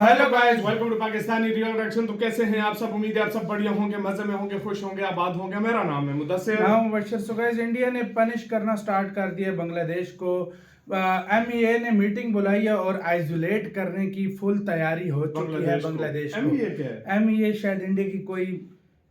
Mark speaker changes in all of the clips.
Speaker 1: Hello guys, welcome to Pakistani real reaction. तो कैसे हैं आप सब? उम्मीद है आप सब बढ़िया होंगे, मजे में होंगे, खुश होंगे, आबाद होंगे। मेरा नाम है मुदस्सिर।
Speaker 2: नाम मुबशर। सो गाइस, इंडिया ने पनिश करना स्टार्ट कर दिया बांग्लादेश को। एमईए ने मीटिंग बुलाई है और आइसोलेट करने की फुल तैयारी हो चुकी है बांग्लादेश को।
Speaker 1: एमईए क्या है?
Speaker 2: एमईए शायद इंडिया की कोई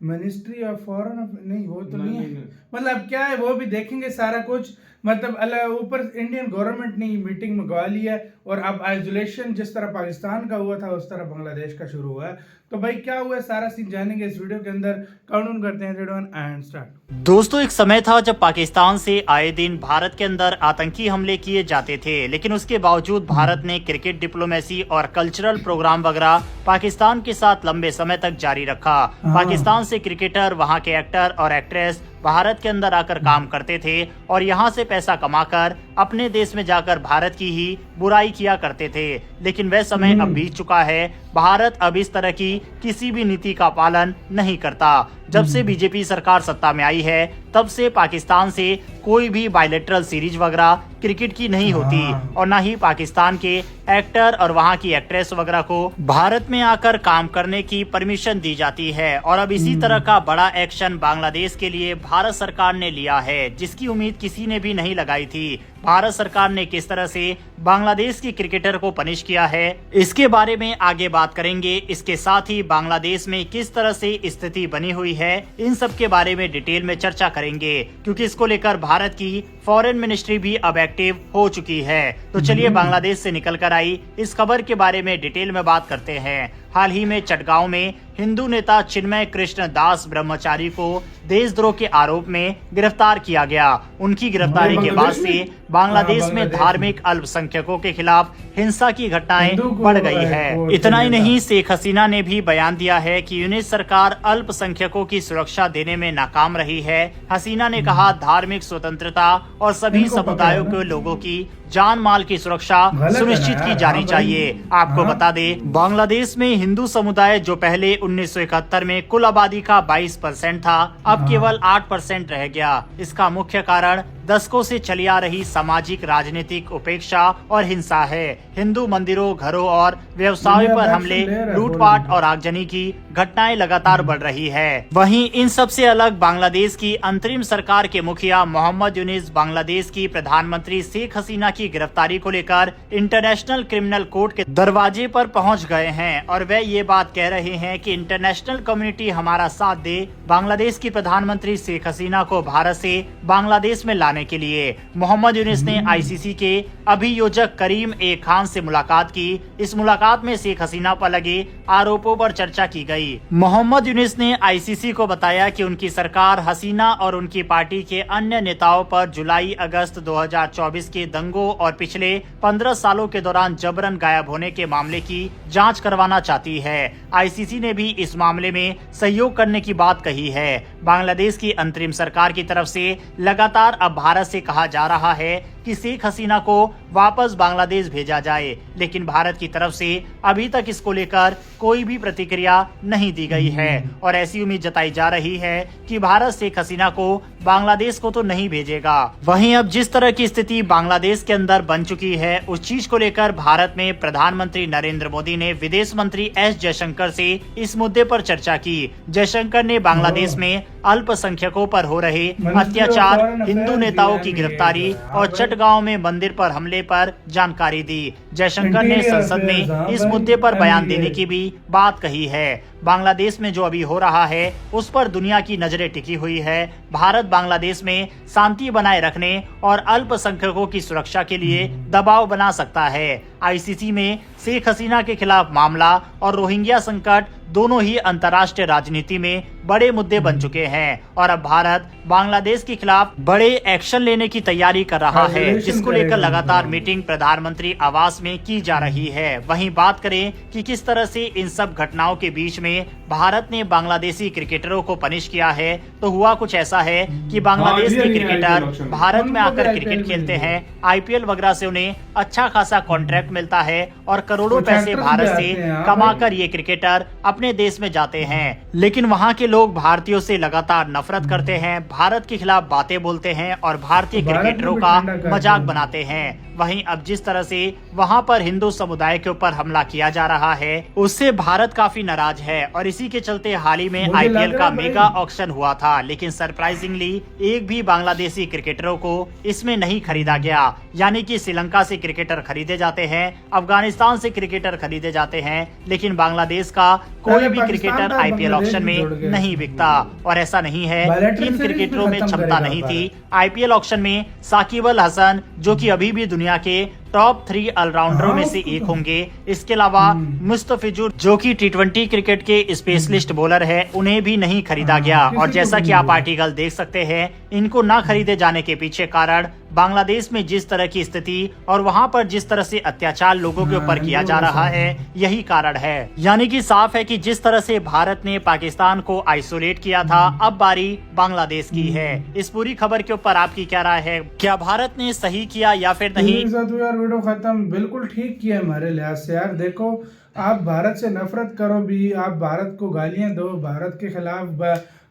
Speaker 2: मिनिस्ट्री ऑफ फॉरेन, नहीं वो तो नहीं है।
Speaker 1: नहीं।
Speaker 2: मतलब क्या है वो भी देखेंगे सारा कुछ। मतलब अल्लाह ऊपर इंडियन गवर्नमेंट ने मीटिंग मंगवा ली है और अब आइसोलेशन जिस तरह पाकिस्तान का हुआ था उस तरह बांग्लादेश का शुरू हुआ है। तो भाई क्या हुआ है सारा सीन जानेंगे इस वीडियो के अंदर। काउंट करते हैं 3 2 1 एंड स्टार्ट।
Speaker 3: दोस्तों, एक समय था जब पाकिस्तान से आए दिन भारत के अंदर आतंकी हमले किए जाते थे, लेकिन उसके बावजूद भारत ने क्रिकेट डिप्लोमेसी और कल्चरल प्रोग्राम वगैरह पाकिस्तान के साथ लंबे समय तक जारी रखा। पाकिस्तान से क्रिकेटर, वहां के एक्टर और एक्ट्रेस भारत के अंदर आकर काम करते थे और यहाँ से पैसा कमाकर अपने देश में जाकर भारत की ही बुराई किया करते थे। लेकिन वह समय अब बीत चुका है। भारत अब इस तरह की किसी भी नीति का पालन नहीं करता। जब से बीजेपी सरकार सत्ता में आई है तब से पाकिस्तान से कोई भी बायलैटरल सीरीज वगैरह क्रिकेट की नहीं होती और ना ही पाकिस्तान के एक्टर और वहां की एक्ट्रेस वगैरह को भारत में आकर काम करने की परमिशन दी जाती है। और अब इसी तरह का बड़ा एक्शन बांग्लादेश के लिए भारत सरकार ने लिया है, जिसकी उम्मीद किसी ने भी नहीं लगाई थी। भारत सरकार ने किस तरह से बांग्लादेश की क्रिकेटर को पनिश किया है, इसके बारे में आगे बात करेंगे। इसके साथ ही बांग्लादेश में किस तरह से स्थिति बनी हुई है, इन सब के बारे में डिटेल में चर्चा करेंगे, क्योंकि इसको लेकर भारत की फॉरेन मिनिस्ट्री भी अब एक्टिव हो चुकी है। तो चलिए बांग्लादेश से निकलकर आई इस खबर के बारे में डिटेल में बात करते हैं। हाल ही में चटगांव में हिंदू नेता चिन्मय कृष्ण दास ब्रह्मचारी को देशद्रोह के आरोप में गिरफ्तार किया गया। उनकी गिरफ्तारी के बाद से बांग्लादेश में धार्मिक अल्पसंख्यकों के खिलाफ हिंसा की घटनाएं बढ़ गई है। इतना ही नहीं, शेख हसीना ने भी बयान दिया है कि यूनिट सरकार अल्पसंख्यकों की सुरक्षा देने में नाकाम रही है। हसीना ने कहा, धार्मिक स्वतंत्रता और सभी समुदायों के लोगों की जान माल की सुरक्षा सुनिश्चित की जानी चाहिए। आपको बता दें, बांग्लादेश में हिंदू समुदाय जो पहले 1971 में कुल आबादी का 22% था, अब केवल 8% रह गया। इसका मुख्य कारण दशकों से चली आ रही सामाजिक राजनीतिक उपेक्षा और हिंसा है। हिंदू मंदिरों, घरों और व्यवसायों पर हमले, लूटपाट और आगजनी की घटनाएं लगातार बढ़ रही है। वहीं इन सब से अलग बांग्लादेश की अंतरिम सरकार के मुखिया मोहम्मद यूनिस बांग्लादेश की प्रधानमंत्री शेख हसीना की गिरफ्तारी को लेकर इंटरनेशनल क्रिमिनल कोर्ट के दरवाजे पर पहुंच गए हैं और वे ये बात कह रहे हैं कि इंटरनेशनल कम्युनिटी हमारा साथ दे बांग्लादेश की प्रधानमंत्री शेख हसीना को भारत से बांग्लादेश में लाने के लिए। मोहम्मद यूनिस ने आईसीसी के अभियोजक करीम ए खान से मुलाकात की। इस मुलाकात में शेख हसीना पर लगे आरोपों पर चर्चा की गई। मोहम्मद यूनिस ने आईसीसी को बताया कि उनकी सरकार हसीना और उनकी पार्टी के अन्य नेताओं पर जुलाई अगस्त 2024 के दंगों और पिछले 15 सालों के दौरान जबरन गायब होने के मामले की जांच करवाना चाहती है। आईसीसी ने भी इस मामले में सहयोग करने की बात कही है। बांग्लादेश की अंतरिम सरकार की तरफ से लगातार अब भारत से कहा जा रहा है कि शेख हसीना को वापस बांग्लादेश भेजा जाए, लेकिन भारत की तरफ से अभी तक इसको लेकर कोई भी प्रतिक्रिया नहीं दी गई है और ऐसी उम्मीद जताई जा रही है कि भारत शेख हसीना को बांग्लादेश को तो नहीं भेजेगा। वहीं अब जिस तरह की स्थिति बांग्लादेश के अंदर बन चुकी है, उस चीज को लेकर भारत में प्रधानमंत्री नरेंद्र मोदी ने विदेश मंत्री एस जयशंकर से इस मुद्दे पर चर्चा की। जयशंकर ने बांग्लादेश में अल्पसंख्यकों पर हो रहे अत्याचार, हिंदू नेताओं की गिरफ्तारी और चटगांव में मंदिर पर हमले पर जानकारी दी। जयशंकर ने संसद में इस मुद्दे पर बयान देने की भी बात कही है। बांग्लादेश में जो अभी हो रहा है उस पर दुनिया की नजरें टिकी हुई है। भारत बांग्लादेश में शांति बनाए रखने और अल्पसंख्यकों की सुरक्षा के लिए दबाव बना सकता है। आईसीसी में शेख हसीना के खिलाफ मामला और रोहिंग्या संकट दोनों ही अंतर्राष्ट्रीय राजनीति में बड़े मुद्दे बन चुके हैं और अब भारत बांग्लादेश के खिलाफ बड़े एक्शन लेने की तैयारी कर रहा है, जिसको लेकर लगातार मीटिंग प्रधानमंत्री आवास में की जा रही है। वहीं बात करें कि किस तरह से इन सब घटनाओं के बीच में भारत ने बांग्लादेशी क्रिकेटरों को पनिश किया है, तो हुआ कुछ ऐसा है कि बांग्लादेश के क्रिकेटर भारत में आकर क्रिकेट खेलते हैं। आईपीएल वगैरह से उन्हें अच्छा खासा कॉन्ट्रैक्ट मिलता है और करोड़ों पैसे भारत से कमाकर ये क्रिकेटर अपने देश में जाते हैं। लेकिन वहाँ के लोग भारतीयों से लगातार नफरत करते हैं, भारत के खिलाफ बातें बोलते हैं और भारतीय क्रिकेटरों का मजाक बनाते हैं। वहीं अब जिस तरह से वहां पर हिंदू समुदाय के ऊपर हमला किया जा रहा है उससे भारत काफी नाराज है और इसी के चलते हाल ही में
Speaker 2: मुझे
Speaker 3: आईपीएल
Speaker 2: लग
Speaker 3: का
Speaker 2: रहा है
Speaker 3: मेगा ऑक्शन हुआ था, लेकिन सरप्राइजिंगली एक भी बांग्लादेशी क्रिकेटरों को इसमें नहीं खरीदा गया। यानी कि श्रीलंका से क्रिकेटर खरीदे जाते हैं, अफगानिस्तान से क्रिकेटर खरीदे जाते हैं, लेकिन बांग्लादेश का कोई भी क्रिकेटर आईपीएल ऑक्शन में नहीं बिकता। और ऐसा नहीं है कि इन क्रिकेटरों में क्षमता नहीं थी। आईपीएल ऑक्शन में साकिब अल हसन जो कि अभी भी दुनिया के टॉप 3 ऑलराउंडरों में से एक होंगे, इसके अलावा मुस्तफिजुर जो कि T20 क्रिकेट के स्पेशलिस्ट बॉलर है, उन्हें भी नहीं खरीदा गया। और जैसा कि आप आर्टिकल देख सकते हैं, इनको ना खरीदे जाने के पीछे कारण बांग्लादेश में जिस तरह की स्थिति और वहां पर जिस तरह से अत्याचार लोगों के ऊपर किया जा रहा है, यही कारण है। यानी कि साफ है कि जिस तरह से भारत ने पाकिस्तान को आइसोलेट किया था, अब बारी बांग्लादेश की है। इस पूरी खबर के ऊपर आपकी क्या राय है? क्या भारत ने सही किया या फिर नहीं?
Speaker 2: यार वीडियो खत्म, बिल्कुल ठीक किया हमारे लिहाज से। यार देखो, आप भारत से नफरत करो भी, आप भारत को गालियां दो, भारत के खिलाफ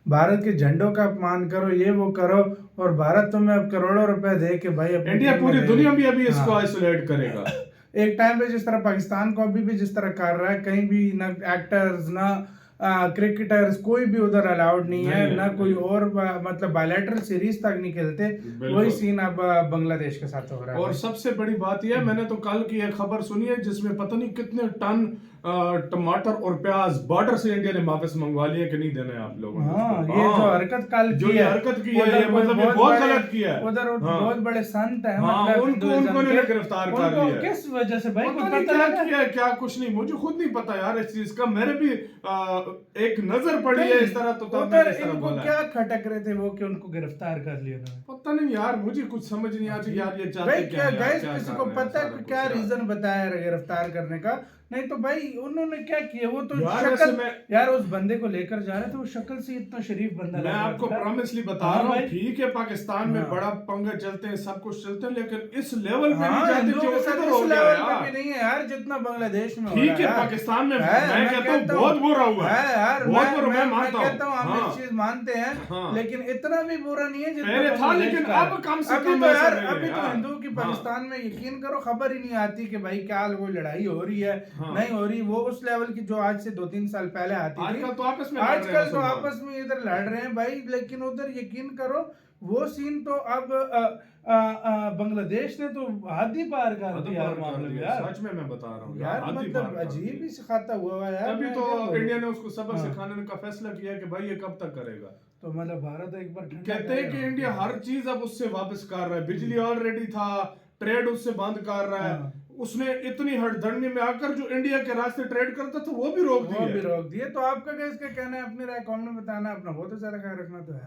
Speaker 2: भारत के झंडों का अपमान करो, ये वो करो, और भारत तुम्हें अब करोड़ों रुपए दे के भाई
Speaker 1: इंडिया पूरी दुनिया में अभी इसको आइसोलेट करेगा।
Speaker 2: एक टाइम पे जिस तरह पाकिस्तान को अभी भी जिस तरह कर रहा है, कहीं भी ना एक्टर्स ना क्रिकेटर्स कोई भी उधर अलाउड नहीं है, ना कोई और मतलब बायलैटरल सीरीज तक नहीं खेलते। वही सीन अब बांग्लादेश के साथ हो रहा है।
Speaker 1: और सबसे बड़ी बात यह, मैंने तो कल की एक खबर सुनी है जिसमें पता नहीं कितने टन टमाटर और प्याज बॉर्डर से इंडिया ने वापस मंगवा लिए कि नहीं देने आप लोगों ने।
Speaker 2: ये जो हरकत कल
Speaker 1: जो ये हरकत की है, ये मतलब ये बहुत गलत किया है।
Speaker 2: उधर बहुत बड़े संत है,
Speaker 1: मतलब उनको गिरफ्तार कर लिया।
Speaker 2: किस वजह से भाई?
Speaker 1: पता नहीं क्या कुछ नहीं, मुझे खुद नहीं पता यार इस चीज का। मेरे भी एक नजर पड़ी है इस तरह, तो
Speaker 2: उधर इनको क्या खटक रहे थे वो कि उनको गिरफ्तार कर लिया उन्होंने?
Speaker 1: पता नहीं यार, मुझे कुछ समझ नहीं आती यार ये चाहते क्या है।
Speaker 2: गाइस किसी को पता है क्या रीजन बताया गिरफ्तार करने का? नहीं तो भाई उन्होंने क्या किया, वो तो शक्ल यार उस बंदे को लेकर जा रहे थे, वो शक्ल से इतना शरीफ बंदा।
Speaker 1: मैं आपको प्रॉमिसली बता रहा हूँ, ठीक है पाकिस्तान में बड़ा पंगे चलते हैं, सब कुछ चलते हैं, लेकिन इस लेवल पे नहीं जाते जो उधर हो गया यार।
Speaker 2: नहीं है यार जितना बांग्लादेश में।
Speaker 1: ठीक है पाकिस्तान में मैं कहता हूँ बहुत बुरा हुआ है यार, बहुत बुरा। मैं मानता हूँ,
Speaker 2: हम इस चीज मानते हैं, लेकिन इतना भी बुरा नहीं है
Speaker 1: पहले था, लेकिन अब कम से कम
Speaker 2: यार अभी तो हिंदू की पाकिस्तान में यकीन करो खबर ही नहीं आती कि भाई क्या कोई लड़ाई हो रही है, नहीं हो रही। वो उस लेवल की जो आज से 2-3 साल पहले आती थी,
Speaker 1: आजकल तो
Speaker 2: आपस में इधर लड़ रहे हैं भाई। लेकिन उधर यकीन करो वो सीन तो अब बांग्लादेश ने तो हद ही पार कर दिया यार।
Speaker 1: सच में मैं बता रहा हूँ
Speaker 2: यार, मतलब अजीब ही सिखाता हुआ यार।
Speaker 1: अभी तो इंडिया ने उसको सबक सिखाने का फैसला किया कि भाई ये कब तक करेगा।
Speaker 2: तो मतलब भारत एक बार
Speaker 1: कहते हैं कि इंडिया हर चीज अब उससे वापस कर रहा है। बिजली ऑलरेडी था, ट्रेड उससे बंद कर रहा है। उसने इतनी हड़धड़नी में आकर जो इंडिया के रास्ते ट्रेड करता था वो भी रोक दिए।
Speaker 2: तो आपका क्या इसका कहना है? अपनी राय कमेंट में बताना। अपना बहुत ज्यादा ख्याल रखना तो है।